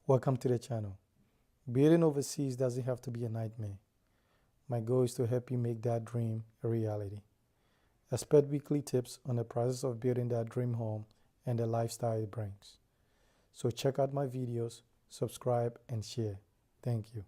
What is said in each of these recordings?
Welcome to the channel. Building overseas doesn't have to be a nightmare. My goal is to help you make that dream a reality. Expect weekly tips on the process of building that dream home and the lifestyle it brings. So check out my videos, subscribe, and share. Thank you.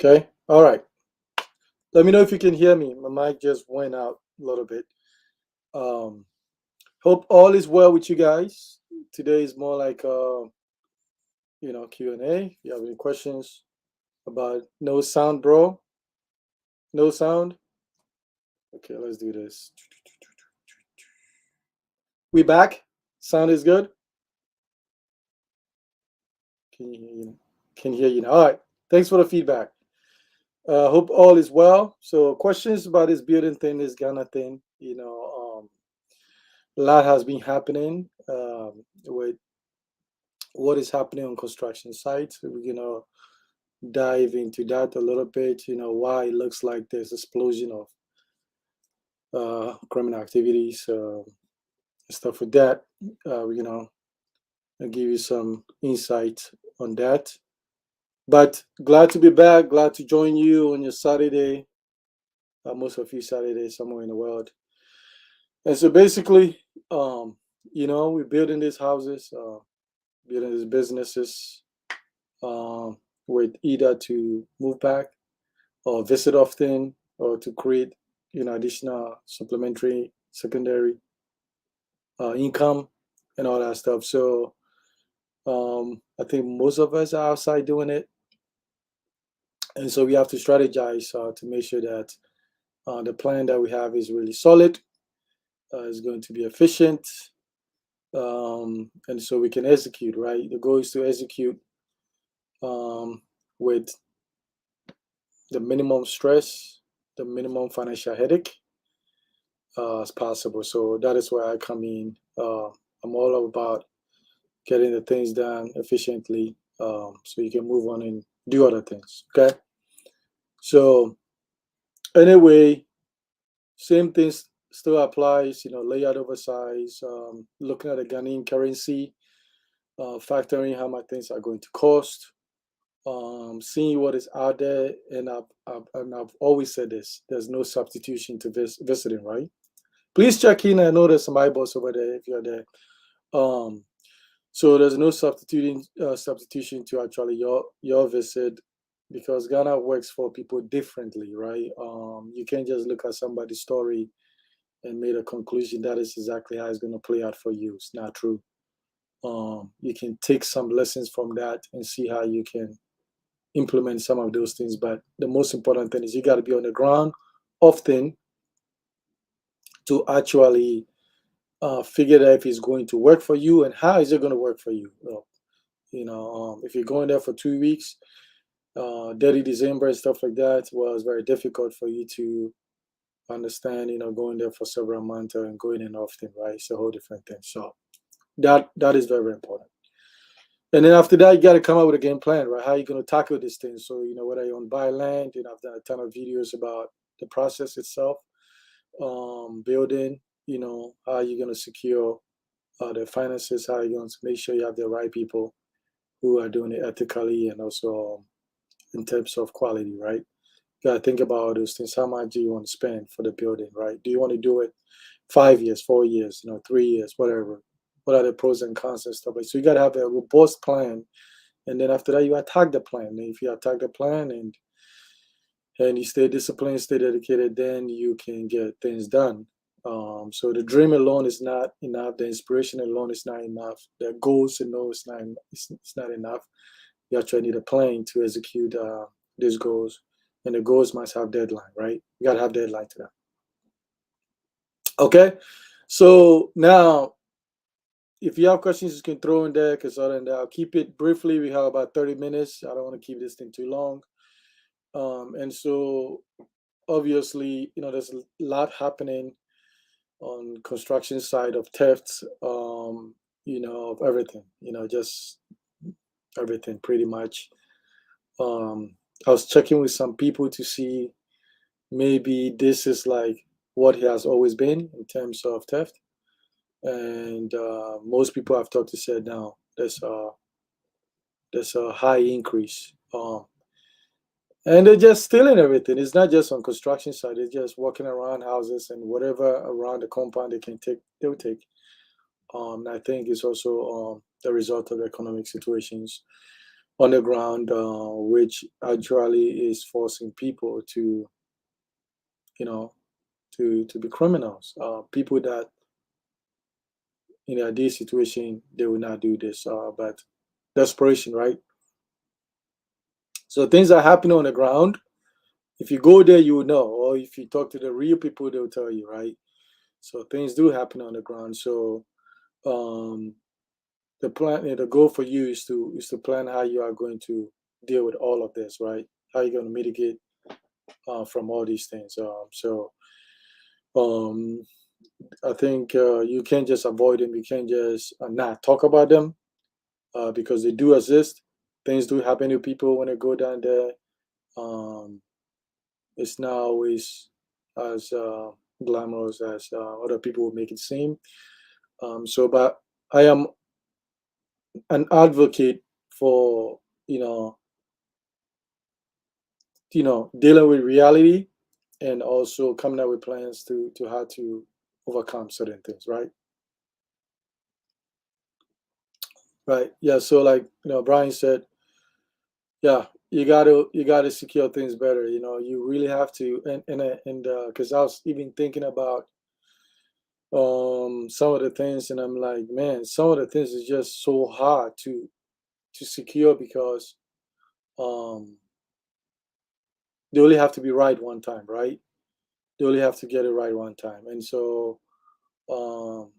Okay, all right. Let me know if you can hear me. My mic just went out a little bit. Um, Hope all is well with you guys. Today is more like Q&A. If you have any questions about no sound, bro? No sound? Okay, let's do this. We back? Sound is good? Can you hear you? Can hear you now. All right. Thanks for the feedback. Hope all is well. So questions about this building thing, this Ghana thing. A lot has been happening with what is happening on construction sites. We're gonna dive into that a little bit. Why it looks like there's explosion of criminal activities, stuff with that. We're gonna give you some insight on that. But glad to be back. Glad to join you on your Saturday. Most of you Saturday somewhere in the world. And so basically, we're building these houses, building these businesses, with either to move back or visit often or to create, additional supplementary, secondary income and all that stuff. So I think most of us are outside doing it. And so we have to strategize to make sure that the plan that we have is really solid, is going to be efficient, and so we can execute, right? The goal is to execute with the minimum stress, the minimum financial headache as possible. So that is where I come in. I'm all about getting the things done efficiently, so you can move on and do other things. Okay. So anyway, same things still applies. Layout oversize, looking at the Ghanaian currency, factoring how much things are going to cost, seeing what is out there, and I've always said this: there's no substitution to visiting, right? Please check in. I know there's some eyeballs over there if you're there. Um, so there's no substitution to actually your visit, because Ghana works for people differently, right? You can't just look at somebody's story and made a conclusion that is exactly how it's going to play out for you. It's not true. You can take some lessons from that and see how you can implement some of those things. But the most important thing is you got to be on the ground often to actually figure out if it's going to work for you and how is it going to work for you. If you're going there for 2 weeks, dirty December and stuff like that, well, it's very difficult for you to understand, going there for several months and going in often, right? It's a whole different thing. So that is very, very important. And then after that, you got to come up with a game plan, right? How are you going to tackle this thing? So, whether you want to buy land, I've done a ton of videos about the process itself, building, how are you going to secure the finances, how are you going to make sure you have the right people who are doing it ethically and also in terms of quality, right? You got to think about all those things. How much do you want to spend for the building, right? Do you want to do it 5 years, 4 years, 3 years, whatever? What are the pros and cons and stuff like? So you got to have a robust plan, and then after that you attack the plan. And if you attack the plan and and you stay disciplined, stay dedicated, then you can get things done. So the dream alone is not enough. The inspiration alone is not enough. The goals alone is not. It's not enough. You actually need a plan to execute these goals, and the goals must have deadline, right? You gotta have deadline to them. Okay. So now, if you have questions, you can throw in there. Because other than that, I'll keep it briefly. We have about 30 minutes. I don't want to keep this thing too long. And so obviously, there's a lot happening on construction side of thefts, of everything, just everything pretty much. I was checking with some people to see maybe this is like what it has always been in terms of theft. And most people I've talked to said now there's a high increase. And they're just stealing everything. It's not just on construction site. They're just walking around houses and whatever around the compound they can take, they'll take. And I think it's also the result of economic situations on the ground, which actually is forcing people to, to be criminals. People that in a ideal situation they will not do this, but desperation, right? So things are happening on the ground. If you go there, you will know, or if you talk to the real people, they'll tell you, right? So things do happen on the ground. So um, the plan, the goal for you is to plan how you are going to deal with all of this, right? How you're going to mitigate from all these things. Um, I think you can't just avoid them. You can't just not talk about them because they do exist. Things do happen to people when they go down there. Um, it's not always as glamorous as other people would make it seem. But I am an advocate for you know dealing with reality and also coming up with plans to how to overcome certain things, right? Right. Yeah. So like Brian said, yeah, you gotta secure things better. You really have to, and because I was even thinking about some of the things, and I'm like, man, some of the things is just so hard to secure because um they only have to be right one time, right? They only have to get it right one time, and so um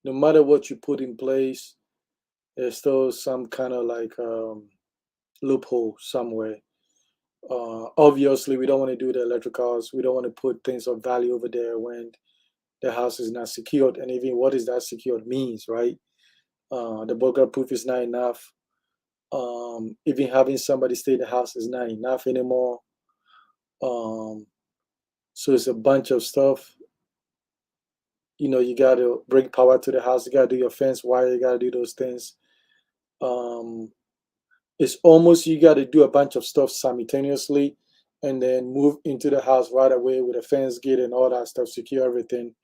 no matter what you put in place, there's still some kind of like loophole somewhere. Obviously, we don't want to do the electricals. We don't want to put things of value over there when the house is not secured, and even what is that secured means, right? The burglar proof is not enough. Even having somebody stay in the house is not enough anymore. Um, so it's a bunch of stuff. You got to bring power to the house. You got to do your fence wire. You got to do those things. Um, it's almost you got to do a bunch of stuff simultaneously, and then move into the house right away with a fence gate and all that stuff, secure everything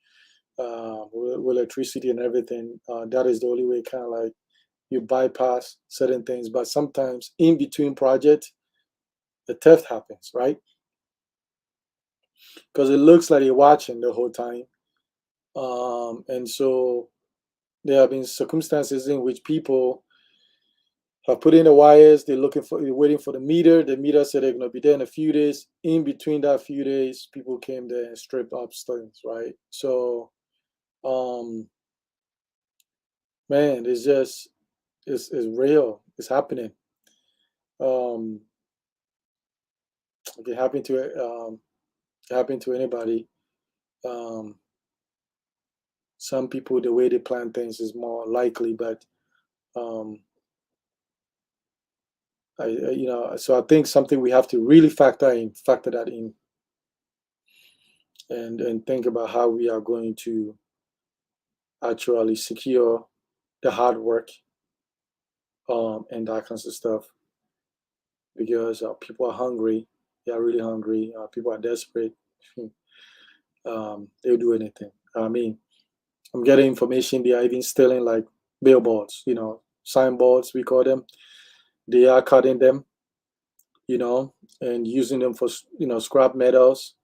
with electricity and everything. That is the only way, kind of like you bypass certain things. But sometimes in between projects, the theft happens, right? Because it looks like you're watching the whole time. And so there have been circumstances in which people have put in the wires, they're waiting for the meter. The meter said they're gonna be there in a few days. In between that few days, people came there and stripped up things, right? So man, it's real. It's happening. Um it can happen to anybody. Um some people, the way they plan things is more likely, but um so I think something we have to really factor that in, and think about how we are going to actually secure the hard work and that kinds of stuff, because people are hungry. They are really hungry. People are desperate. They'll do anything. I mean, I'm getting information they are even stealing like billboards, signboards we call them. They are cutting them. you know, and using them for scrap metals.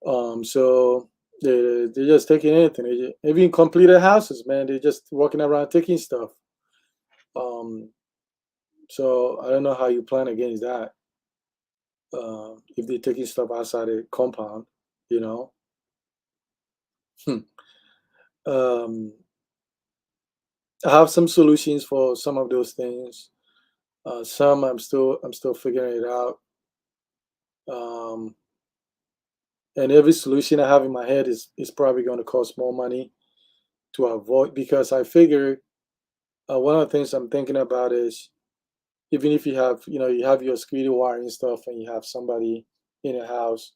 So they're just taking anything. Even completed houses, man. They're just walking around taking stuff. Um, so I don't know how you plan against that. If they're taking stuff outside the compound, you know. Hmm. um, I have some solutions for some of those things. Some I'm still figuring it out. Um, and every solution I have in my head is probably going to cost more money to avoid, because I figure one of the things I'm thinking about is, even if you have your security wiring stuff and you have somebody in a house,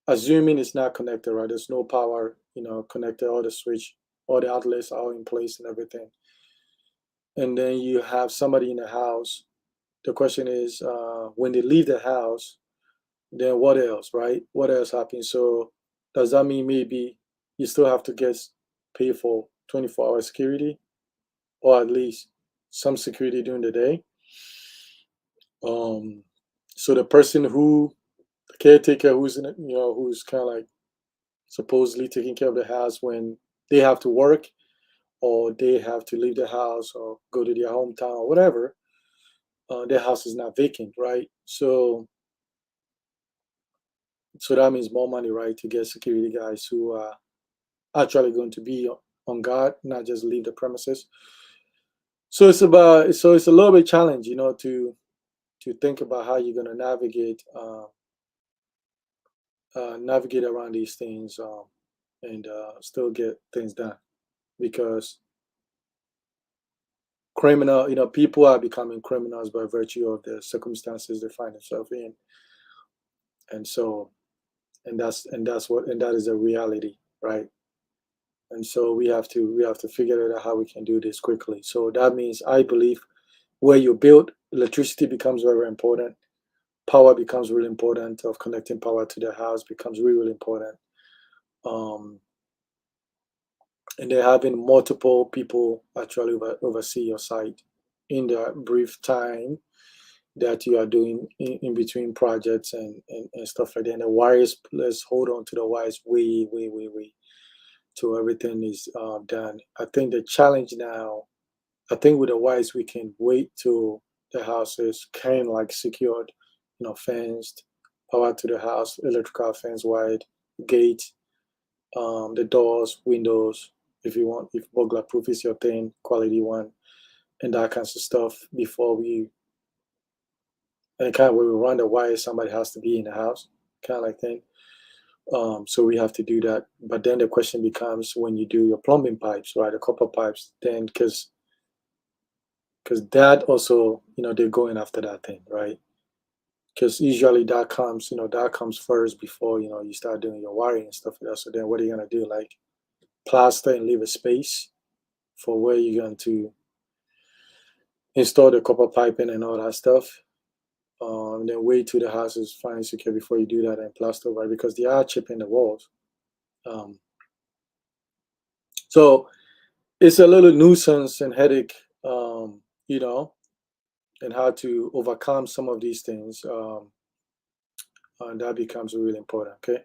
assuming it's not connected, right? There's no power, connected, all the switch, all the outlets are in place and everything. And then you have somebody in the house. The question is, when they leave the house, then what else, right? What else happens? So does that mean maybe you still have to get paid for 24-hour security, or at least some security during the day? Um, so the person the caretaker who's in it, who's kind of like supposedly taking care of the house when they have to work, or they have to leave the house or go to their hometown or whatever, their house is not vacant, right? So that means more money, right, to get security guys who are actually going to be on guard, not just leave the premises. So it's a little bit challenge, to think about how you're going to navigate around these things, and still get things done, because people are becoming criminals by virtue of the circumstances they find themselves in. And so, and that is a reality, right? And so we have to figure out how we can do this quickly. So that means, I believe, where you build, electricity becomes very, very important. Power becomes really important. Of connecting power to the house becomes really, really important. Um, and then having multiple people actually oversee your site in the brief time that you are doing in between projects, and stuff like that. And the wires, let's hold on to the wires way, way, way, way till everything is done. I think the challenge now, I think with the wires, we can wait till the house is kind of like secured, fenced, power to the house, electrical fence wired, gate, the doors, windows, if burglar proof is your thing, quality one, and that kinds of stuff before and kind of when we run the wires, somebody has to be in the house, kind of like thing. So we have to do that. But then the question becomes, when you do your plumbing pipes, right, the copper pipes, then because that also, they're going after that thing, right? Because usually that comes first before you start doing your wiring and stuff like that. So then what are you gonna do? Like, plaster and leave a space for where you're going to install the copper piping and all that stuff. Then wait till the house is fine and secure before you do that, and plaster, right? Because they are chipping the walls. Um, so it's a little nuisance and headache, um, you know, and how to overcome some of these things. And that becomes really important. Okay.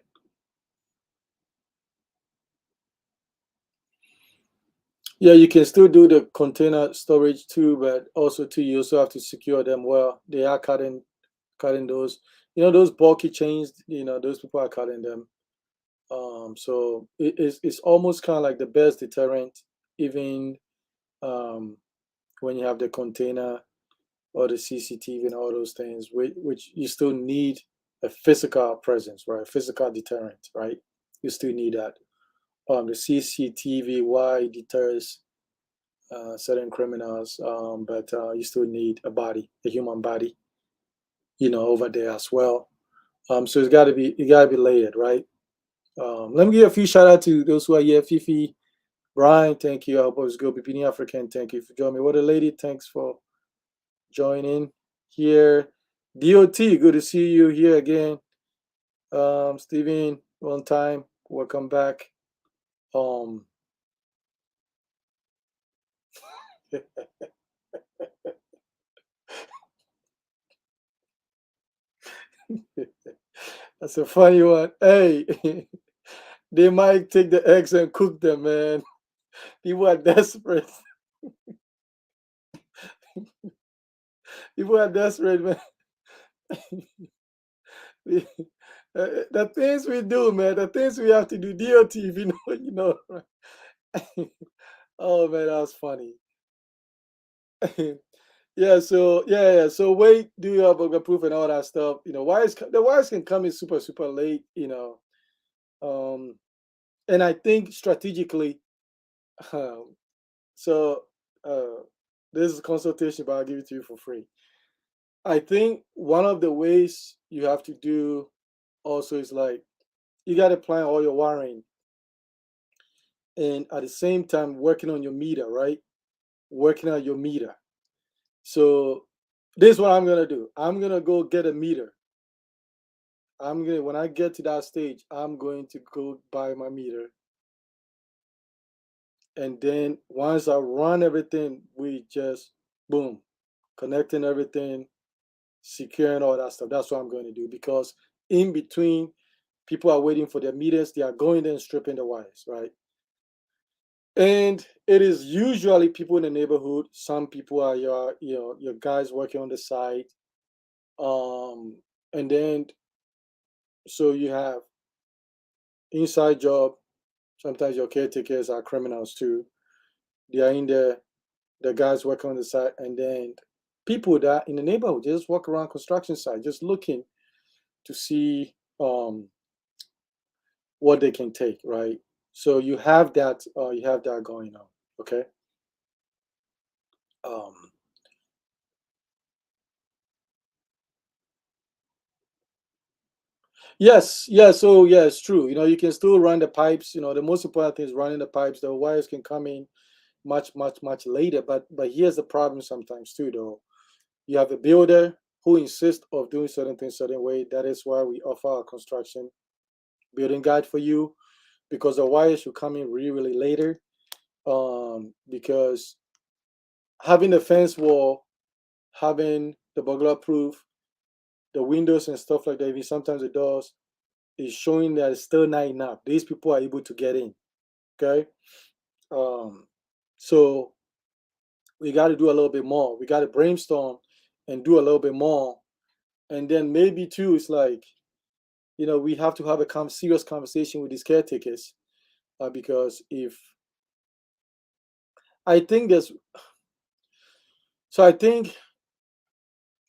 Yeah, you can still do the container storage too, but also too, you also have to secure them well. They are cutting those, those bulky chains. Those people are cutting them. So it's almost kind of like the best deterrent, even um, when you have the container or the CCTV and all those things, which you still need a physical presence, right? Physical deterrent, right? You still need that. The CCTV, why deters certain criminals, but you still need a human body, over there as well. So it got to be layered, right? Let me give a few shout out to those who are here. Fifi, Brian, thank you. I hope it was good. Bipini African, thank you for joining me. What a lady, thanks for joining here. DOT, good to see you here again. Steven, one time, welcome back. Um, That's a funny one. Hey, they might take the eggs and cook them, man. People are desperate. People are desperate, man. The things we do, man. The things we have to do. DOT, if you know, you know. Right? Oh man, that was funny. Yeah. So yeah. So wait, do your burger proof and all that stuff. The wires can come in super super late. Um, and I think strategically. Um, so uh, this is a consultation, but I'll give it to you for free. I think one of the ways you have to do also is like you got to plan all your wiring and at the same time working on your meter, right? Working on your meter. So this is what I'm gonna do. I'm gonna go get a meter. When I get to that stage, I'm going to go buy my meter. And then once I run everything, we just boom, connecting everything, securing all that stuff. That's what I'm going to do because in between, people are waiting for their meters. They are going there and stripping the wires, right? And it is usually people in the neighborhood. Some people are your guys working on the site. Um, and then so you have inside job. Sometimes your caretakers are criminals too. They are in there. The guys working on the site, and then people that in the neighborhood just walk around construction site, just looking to see what they can take, right? So you have that. You have that going on. Okay. Um, yes. Yeah. So yeah, it's true. You can still run the pipes. The most important thing is running the pipes. The wires can come in much, much, much later. But here's the problem sometimes too, though. You have a builder who insists of doing certain things certain way. That is why we offer a construction building guide for you because the wires should come in really, really later. Because having the fence wall, having the burglar proof, the windows and stuff like that, even sometimes the doors, is showing that it's still not enough. These people are able to get in. Okay. Um, so we got to do a little bit more. We got to brainstorm and do a little bit more. And then maybe too, it's like, we have to have a serious conversation with these caretakers because if I think there's, so I think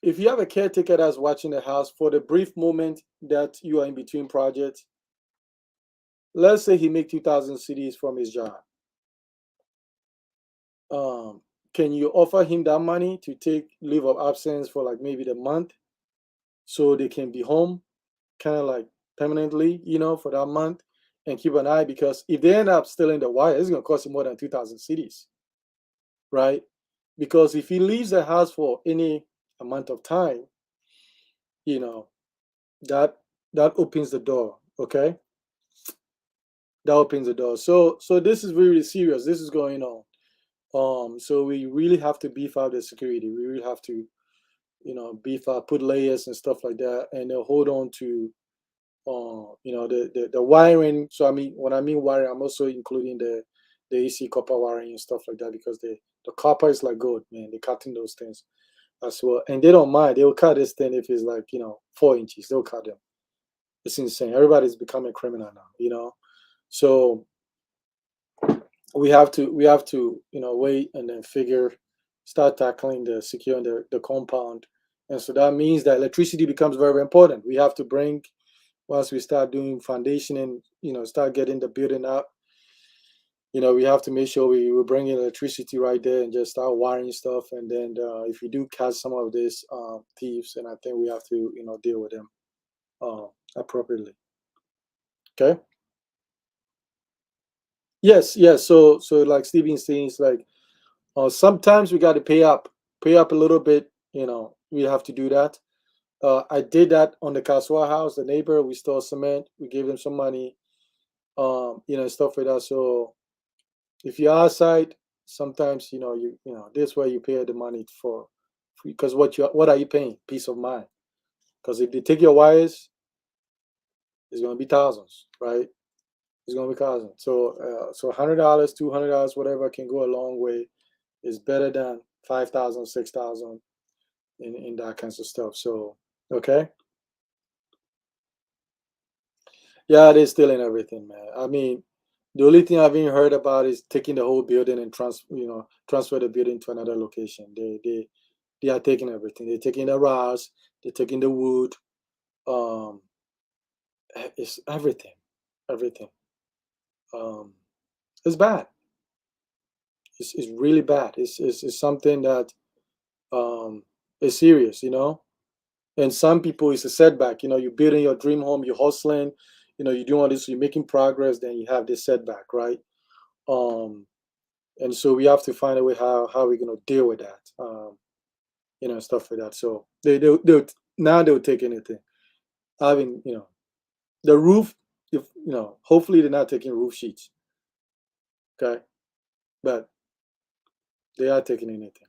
if you have a caretaker that's watching the house for the brief moment that you are in between projects, let's say he make 2,000 cities from his job. Um, can you offer him that money to take leave of absence for like maybe the month so they can be home kind of like permanently, for that month and keep an eye because if they end up still in the wire, it's going to cost you more than 2,000 cities, right? Because if he leaves the house for any amount of time, you know, that that opens the door, okay? That opens the door. So this is really serious. This is going on. So we really have to beef out the security. We really have to, beef up, put layers and stuff like that, and hold on to, the wiring. So I mean, when I mean wiring, I'm also including the AC copper wiring and stuff like that because the copper is like gold, man. They're cutting those things as well, and they don't mind. They will cut this thing if it's like 4 inches. They'll cut them. It's insane. Everybody's becoming a criminal now. So we have to wait and then start tackling the securing the compound, and so that means that electricity becomes very, very important. We have to bring once we start doing foundation and start getting the building up. We have to make sure we bring in electricity right there and just start wiring stuff, and then if we do catch some of these thieves, and I think we have to deal with them uh, appropriately. Okay. Yes. So like Steven saying, like sometimes we got to pay up a little bit. We have to do that. I did that on the Kaswa house. The neighbor, we stole cement. We gave them some money, stuff like that. So if you're outside, sometimes this way you pay the money for because what are you paying? Peace of mind. Because if they take your wires, it's going to be thousands, right? It's going to be thousands. So $100, $200, whatever can go a long way. Is better than 5,000, 6,000 in that kinds of stuff. So okay, yeah, they're stealing everything, man. I mean, the only thing I've even heard about is taking the whole building and transfer the building to another location. They are taking everything. They're taking the rods. They're taking the wood. Um, it's everything, everything. Um, it's bad. It's really bad. It's something that um is serious, you know. And some people, it's a setback. You know, you're building your dream home, you're hustling, you're doing all this, you're making progress, then you have this setback, right? Um, and so we have to find a way how we're gonna deal with that, stuff like that. So they now they'll take anything. Having the roof, if hopefully they're not taking roof sheets, okay, but they are taking anything.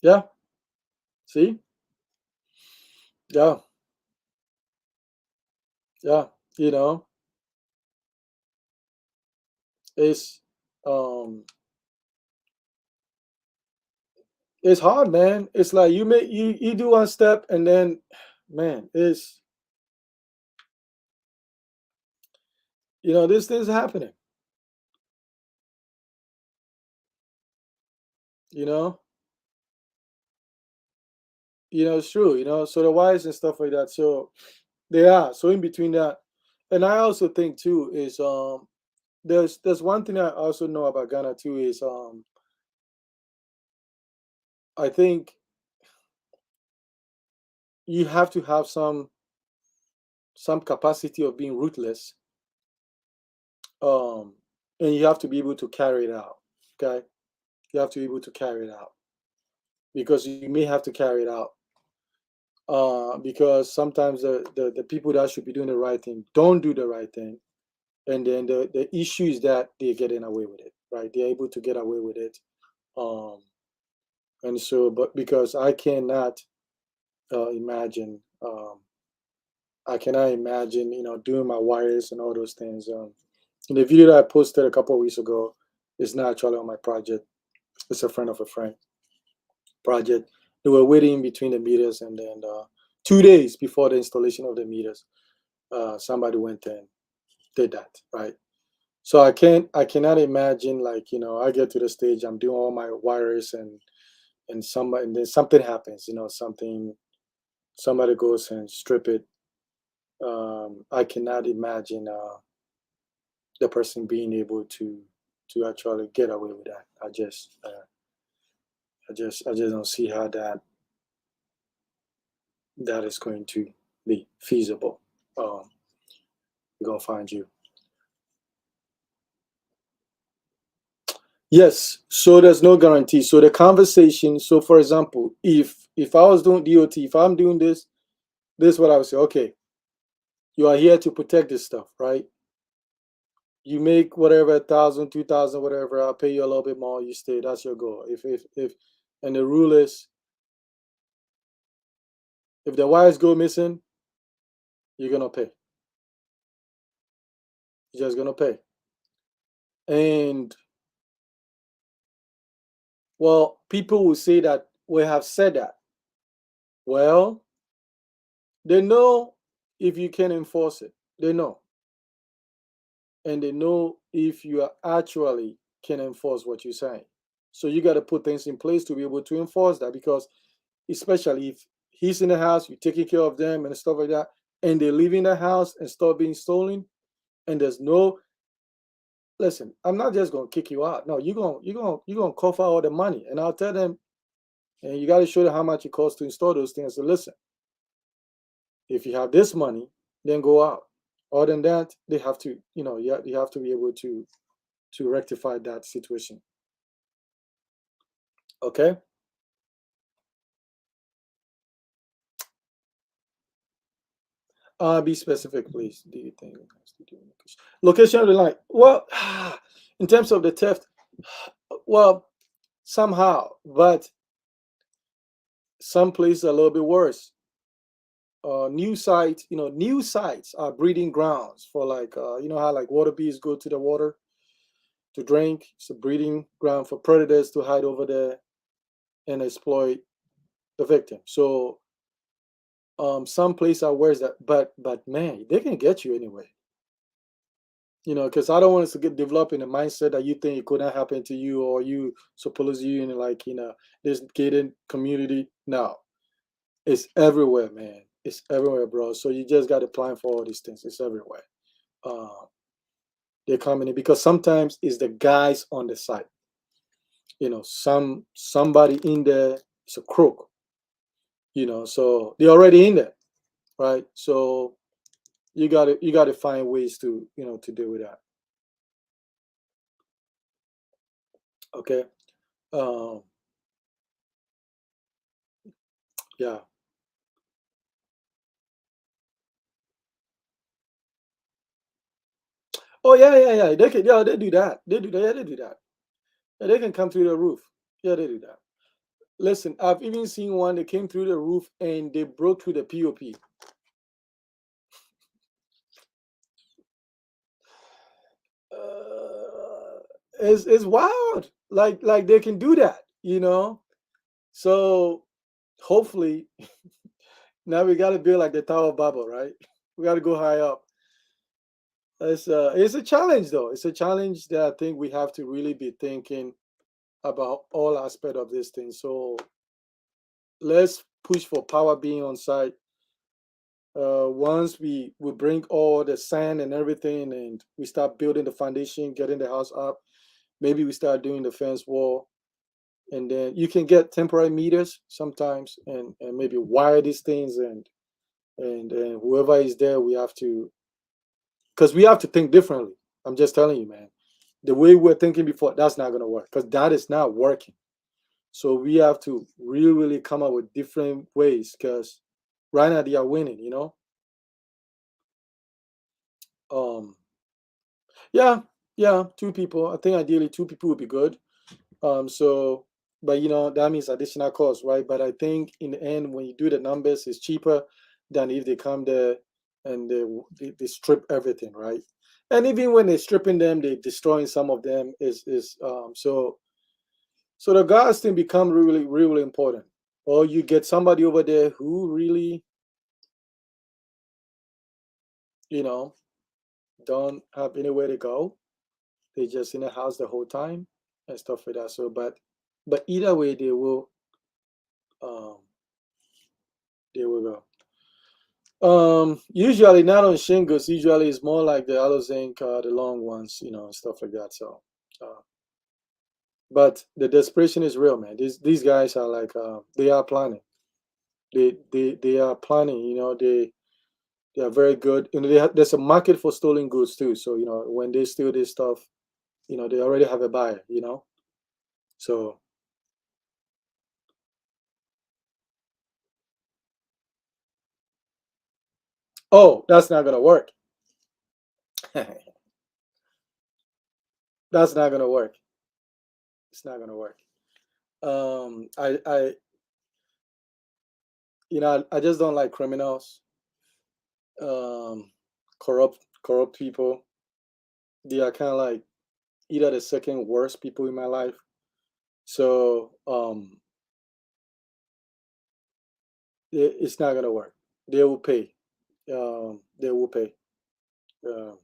Yeah, see, yeah, yeah, you know, it's um it's hard, man. It's like you do one step and then, man, it's this thing's happening. You know, it's true. So the wires and stuff like that. So they are so in between that, and I also think too is there's one thing I also know about Ghana too is I think you have to have some capacity of being ruthless, um, and you have to be able to carry it out. Okay, you have to be able to carry it out because you may have to carry it out because sometimes the people that should be doing the right thing don't do the right thing, and then the issue is that they're getting away with it, right? They're able to get away with it, um, and so, but because imagine, I cannot imagine, doing my wires and all those things. In the video that I posted a couple of weeks ago, it's not actually on my project. It's a friend of a friend project. They were waiting between the meters, and then 2 days before the installation of the meters, somebody went and did that, right? So I cannot imagine, like, I get to the stage, I'm doing all my wires, and then something happens, somebody goes and strip it. I cannot imagine the person being able to actually get away with that. I just don't see how that is going to be feasible. We're gonna find you. Yes, so there's no guarantee. So the conversation. So for example, if I was doing DOT, if I'm doing this is what I would say. Okay, you are here to protect this stuff, right? You make whatever 1,000, 2,000, whatever. I'll pay you a little bit more. You stay. That's your goal. And the rule is, if the wires go missing, you're gonna pay. You're just gonna pay. And well, people will say that we have said that. Well, they know if you can enforce it. They know. And they know if you are actually can enforce what you're saying. So you got to put things in place to be able to enforce that, because especially if he's in the house, you're taking care of them and stuff like that, and they leave in the house and start being stolen, and there's no, listen, I'm not just gonna kick you out. No, you're gonna cough out all the money, and I'll tell them, and you got to show them how much it costs to install those things. So listen, if you have this money, then go out. Other than that, they have to, you have to be able to rectify that situation. Okay. Be specific, please. Do you think it has to do with location of the line? Well, in terms of the theft, well, somehow, but some places are a little bit worse. New sites, new sites are breeding grounds for like, how like water bees go to the water to drink. It's a breeding ground for predators to hide over there and exploit the victim. So some places are worse that, but man, they can get you anyway. Because I don't want us to get developed in a mindset that you think it could not happen to you, or you suppose you in like this gated community. No, it's everywhere, man. It's everywhere, bro. So you just got to plan for all these things. It's everywhere. Uh, they're coming in because sometimes it's the guys on the site. Somebody in there is a crook. So they're already in there, right? So you gotta find ways to to deal with that. Okay. Um, yeah. Oh yeah, yeah, yeah. They can, yeah, they do that. They do that. Yeah, they do that. Yeah, they can come through the roof. Yeah, they do that. Listen, I've even seen one that came through the roof and they broke through the POP. It's wild. Like they can do that. So hopefully now we gotta build like the Tower of Babel, right? We gotta go high up. It's a challenge though. It's a challenge that I think we have to really be thinking about all aspect of this thing. So let's push for power being on site. Once we bring all the sand and everything, and we start building the foundation, getting the house up, maybe we start doing the fence wall, and then you can get temporary meters sometimes, and maybe wire these things, and whoever is there, we have to, because we have to think differently. I'm just telling you, man. The way we're thinking before, that's not gonna work because that is not working. So we have to really, really come up with different ways because right now they are winning. Um, yeah, yeah, two people. I think ideally two people would be good. So, but that means additional cost, right? But I think in the end, when you do the numbers, it's cheaper than if they come there and they strip everything, right? And even when they're stripping them, they're destroying some of them. So the guards thing become really, really important. Or you get somebody over there who really, you know, don't have anywhere to go. They just in the house the whole time and stuff like that. So, but either way, um, they will go. Usually not on shingles. Usually it's more like the aloe zinc, the long ones, stuff like that. So, uh, but the desperation is real, man. These guys are like, they are planning. They are planning. They are very good. There's a market for stolen goods too. So when they steal this stuff, they already have a buyer. So oh, that's not gonna work. That's not gonna work. It's not gonna work. I just don't like criminals, um, corrupt people. They are kind of like either the second worst people in my life. So it's not gonna work. They will pay. They will pay. Um,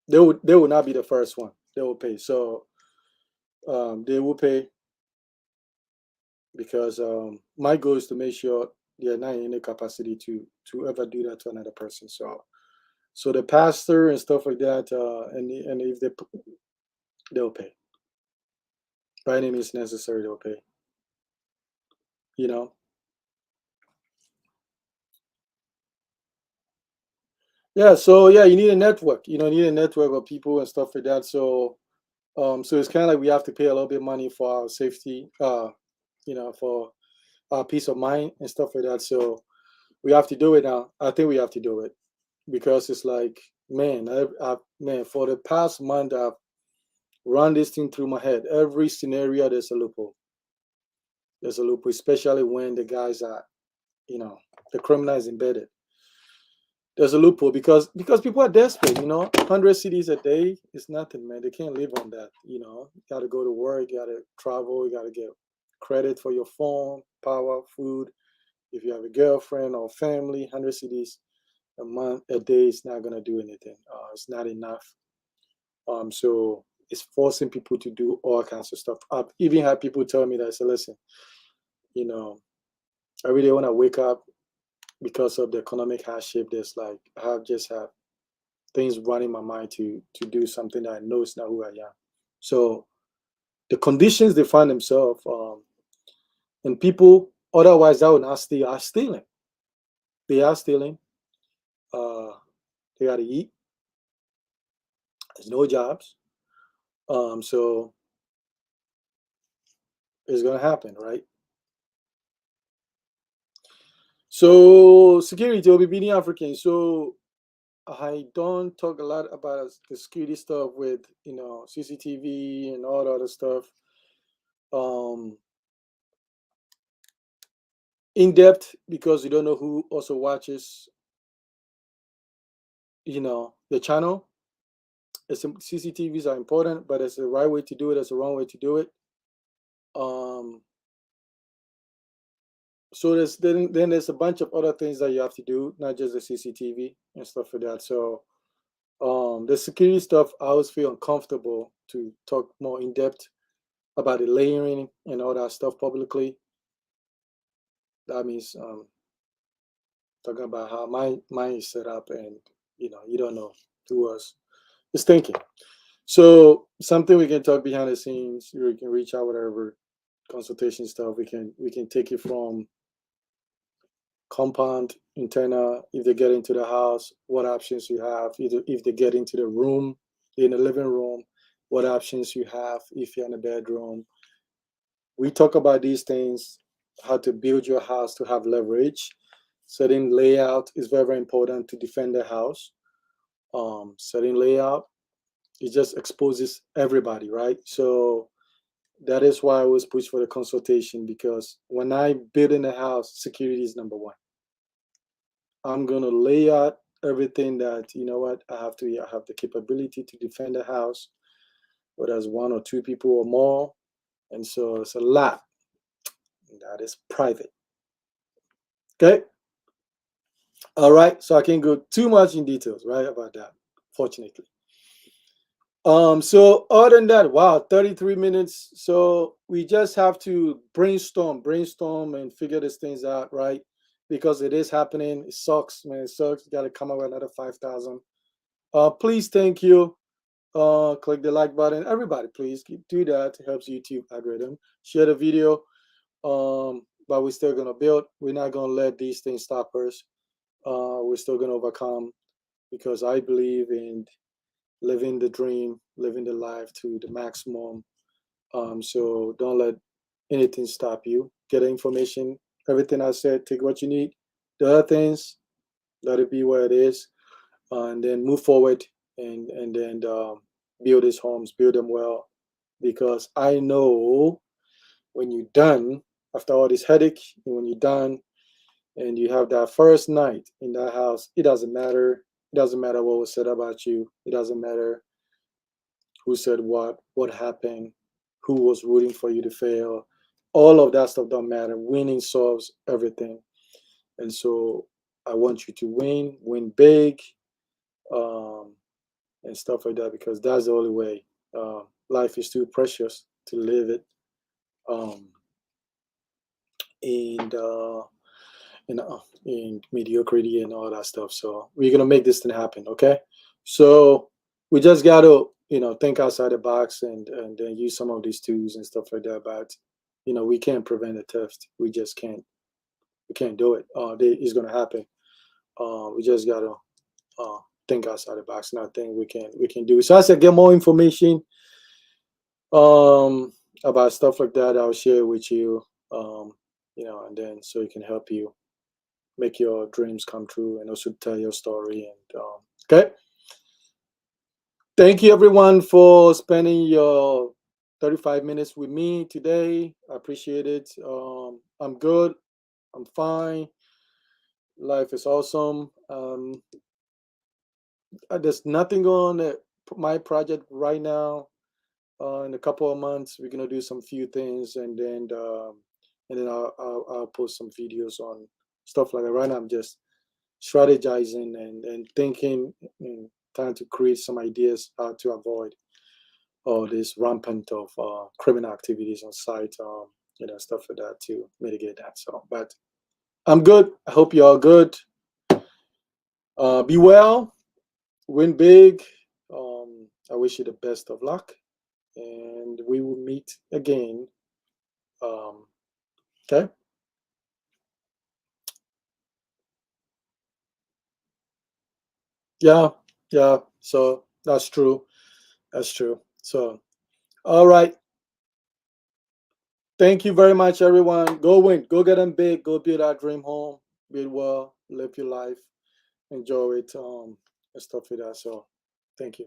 they will not be the first one. They will pay. So they will pay because my goal is to make sure they are not in any capacity to ever do that to another person. So the pastor and stuff like that, and if they'll pay. By any means necessary, they'll pay. You know. Yeah. So yeah, you need a network. You need a network of people and stuff like that. So it's kind of like we have to pay a little bit of money for our safety. For our peace of mind and stuff like that. So we have to do it now. I think we have to do it because it's like, man, man, for the past month, run this thing through my head. Every scenario, there's a loophole. There's a loophole, especially when the guys are, the criminal is embedded. There's a loophole because people are desperate. 100 cities a day is nothing, man. They can't live on that. You got to go to work, you got to travel, you got to get credit for your phone, power, food. If you have a girlfriend or family, 100 cities a day is not gonna do anything. It's not enough. So it's forcing people to do all kinds of stuff. I've even had people tell me that, say, listen, you know, I really want to wake up because of the economic hardship. There's like I have things running my mind to do something that I know is not who I am. So the conditions they find themselves, and people otherwise that would not steal are stealing. They are stealing. Uh, they got to eat. There's no jobs. So it's gonna happen, right? So security will be beating Africans. So I don't talk a lot about the security stuff with CCTV and all the other stuff. Um, in depth because you don't know who also watches the channel. CCTVs are important, but there's a right way to do it, there's a wrong way to do it. So then there's a bunch of other things that you have to do, not just the CCTV and stuff like that. So the security stuff, I always feel uncomfortable to talk more in depth about the layering and all that stuff publicly. That means talking about how my mind is set up, and you don't know who else is thinking. So something we can talk behind the scenes. We can reach out, whatever consultation stuff. We can take it from compound, internal. If they get into the house, what options you have. Either if they get into the room, in the living room, what options you have. If you're in the bedroom, we talk about these things. How to build your house to have leverage. Setting layout is very, very important to defend the house. Setting layout, it just exposes everybody, right? So that is why I always push for the consultation, because when I build in a house, security is number one. I'm gonna lay out everything that what I have the capability to defend the house, whether it's one or two people or more, and so it's a lot that is private. Okay, all right. So I can't go too much in details, right, about that, fortunately. So other than that, wow, 33 minutes. So we just have to brainstorm and figure these things out, right? Because it is happening. It sucks, man. It sucks. You gotta come up with another 5,000. Please, thank you. Click the like button. Everybody, please do that. It helps YouTube algorithm. Share the video. But we're still gonna build. We're not gonna let these things stop us. We're still gonna overcome, because I believe in living the dream, living the life to the maximum. So don't let anything stop you. Get the information, everything I said, take what you need. The other things, let it be where it is, and then move forward, and then build these homes, build them well, because I know when you're done after all this headache, and when you're done and you have that first night in that house, it doesn't matter. It doesn't matter what was said about you. It doesn't matter who said what happened, who was rooting for you to fail. All of that stuff don't matter. Winning solves everything. And so I want you to win big, um, and stuff like that, because that's the only way. Life is too precious to live it um, in, in mediocrity and all that stuff. So we're going to make this thing happen, okay? So we just got to think outside the box, and then use some of these tools and stuff like that. But we can't prevent a theft. We just can't. We can't do it. It's gonna happen. We just gotta think outside the box, and I think we can do it. So as I get more information about stuff like that, I'll share with you. And then so it can help you make your dreams come true, and also tell your story. And okay. Thank you everyone for spending your 35 minutes with me today. I appreciate it. I'm good. I'm fine. Life is awesome. There's nothing going on at my project right now. In a couple of months, we're gonna do some few things, and then I'll post some videos on stuff like that. Right now, I'm just strategizing and thinking and trying to create some ideas how to avoid all this rampant of criminal activities on site, stuff like that to mitigate that. So, but I'm good. I hope you're all good. Be well, win big. I wish you the best of luck, and we will meet again. Um, okay. Yeah. Yeah. So that's true. That's true. So, all right. Thank you very much, everyone. Go win. Go get them big. Go build our dream home. Build well. Live your life. Enjoy it. And stuff like that. So, thank you.